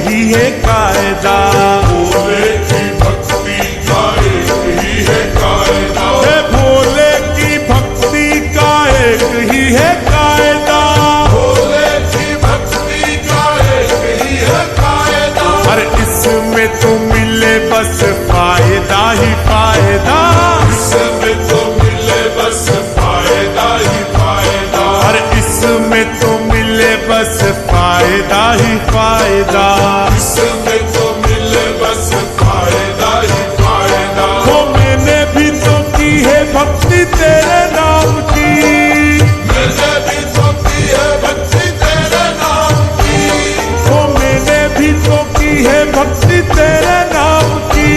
ही है कायदा, भोले की भक्ति का एक ही है कायदा, भोले की भक्ति का एक ही है कायदा, भोले की भक्ति का एक ही है कायदा। अरे इसमें तो मिले बस फायदा ही फायदा, इसमें तो मिले बस फायदा ही फायदा, अरे इसमें तो मिले बस फायदा ही फायदा, इसमें तो मिले बस फायदा ही फायदा। वो मैंने भी तो की है भक्ति तेरे नाम की, मैंने भी तो की है भक्ति तेरे नाम की, वो मैंने भी तो की है भक्ति तेरे नाम की,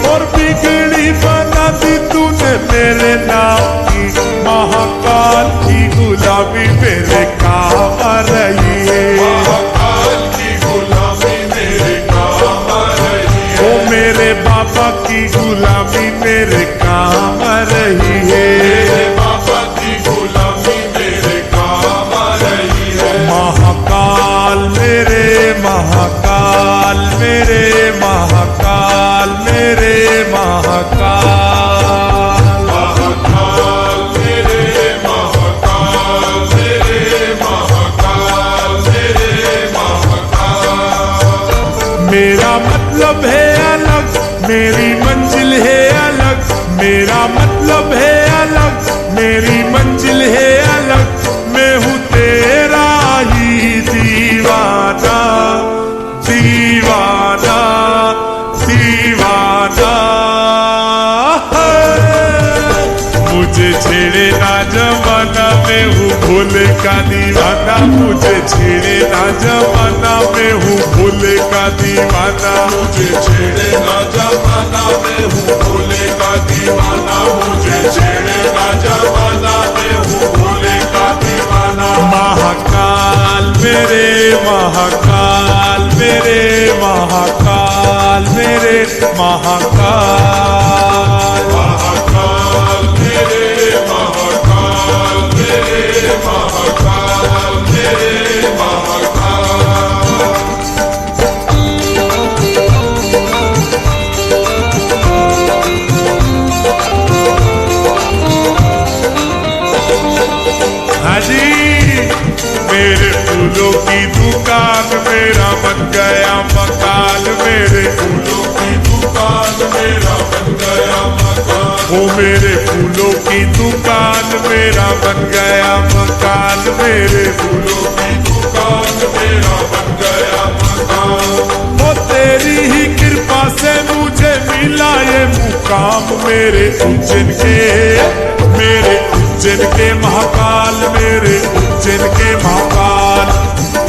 और बिगड़ी बना दी तूने मेरे नाम की। महाकाल की गुलामी मेरे काम आ रही है, महाकाल की गुलामी मेरे काम आ रही है, वो मेरे बाबा की गुलामी मेरे काम आ रही है। मेरे बाबा की गुलामी मेरे काम आ रही है। महाकाल मेरे महाकाल मेरे महाकाल मेरे महाकाल, महाकाल मेरे महाकाल मेरे महाकाल मेरे महाकाल। मेरा मतलब है अलग, मेरी मंजिल है अलग, मेरा मतलब है अलग, मेरी मंजिल है अलग, मैं हूँ तेरा ही दीवाना दीवाना दीवाना। मुझे छेड़े ना जमाना, मैं हूँ भोले का दीवाना, मुझे छेड़े ना जमाना, मैं हूँ भोले का दीवाना, मुझे छेड़े ना जमाना, मैं हूँ भोले का दीवाना, मुझे छेड़े ना जमाना, मैं हूँ भोले का दीवाना। महाकाल मेरे महाकाल मेरे महाकाल मेरे महाकाल, महाकाल मेरे महाकाल मेरे महाकाल मेरे महाकाल। हाँ जी, मेरे फूलों की दुकान मेरा बन गया मकान, मेरे फूलों की दुकान मेरा बन गया मकान, वो मेरे फूलों की दुकान मेरा बन गया मकान, मेरे फूलों की दुकान मेरा बन गया मकान। वो तेरी ही कृपा से मुझे मिला ये मुकाम, मेरे उज्जैन के महाकाल, मेरे उज्जैन के महाकाल,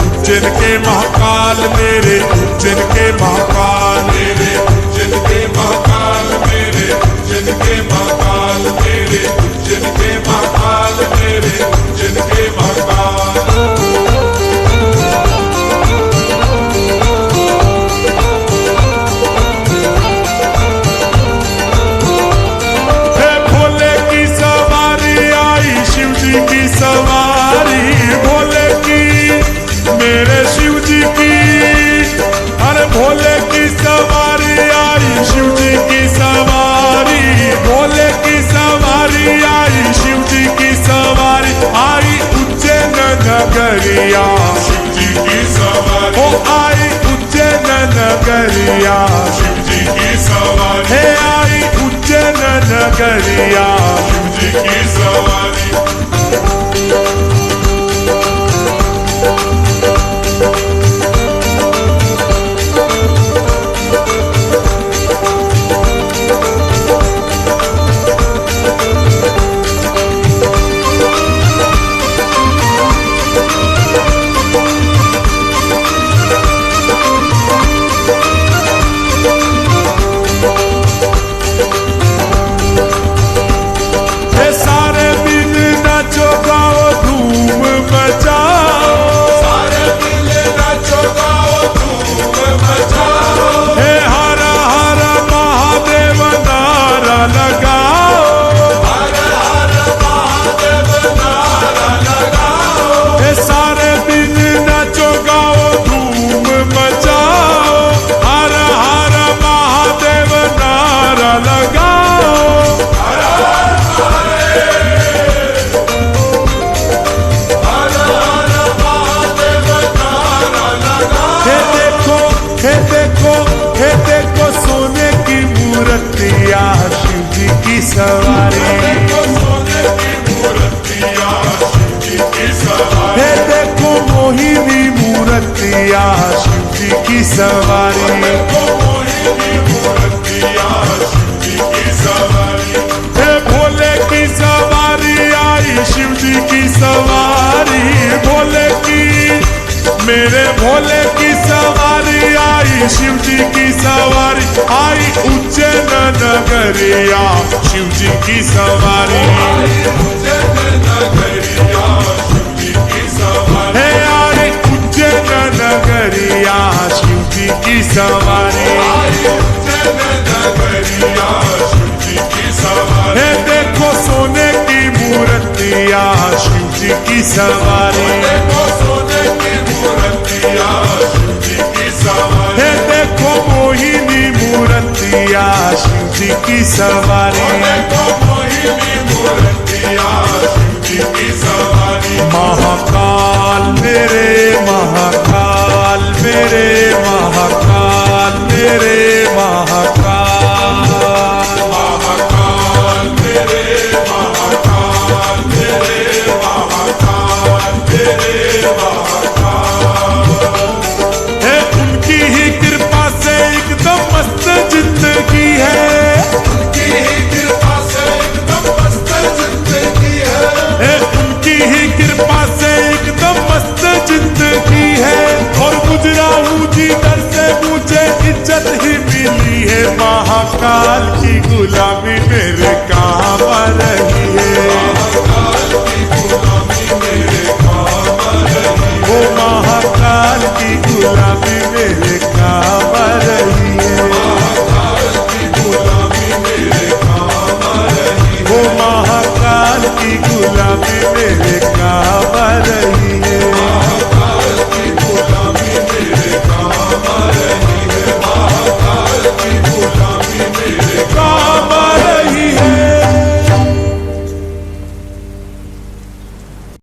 उज्जैन के महाकाल, मेरे उज्जैन के महाकाल, मेरे उज्जैन के महाकाल, मेरे उज्जैन के महाकाल, मेरे उज्जैन के महाकाल, मेरे उज्जैन के महाकाल। हे भोले की सवारी आई, शिव जी की सवारी, भोले की मेरे शिव जी की, अरे भोले की सवारी आई, शिव जी की सवारी, भोले की सवारी आई, शिव जी की सवारी आई, उज्जैन नगरिया, शिव जी की सवारी, ओ आई उज्जैन नगरिया, शिव जी की सवारी, हे आई उज्जैन नगरिया। शिव जी की सवारी। हे सारे बिन देखो सोने की मूर्तिया शिव जी की सवारी। हे देखो मोहिनी मूर्तिया शिव जी की सवारी। हे भोले की सवारी आई शिव जी की सवारी। भोले की मेरे भोले की सवारी आई शिव जी की सवारी। आई उज्जैन नगरिया शिव जी की सवारी। हे आई उज्जैन नगरिया शिव जी की सवारी। हे देखो सोने की मूर्तिया शिव जी की सवारी। हे देखो मोहिनी मूर्तिया शिव जी की सवारी। महाकाल मेरे महाकाल मेरे महाकाल मेरे महाकाल। महाकाल मेरे महाकाल मेरे महाकाल मेरे महाकाल। है उनकी ही कृपा से एकदम मस्त जिंदगी है। उनकी ही कृपा से एकदम मस्त जिंदगी है। उनकी ही कृपा से एकदम मस्त जिंदगी है। और गुजरा हूँ जी दर से मुझे इज्जत ही मिली है। महाकाल की गुलामी मेरे काम रही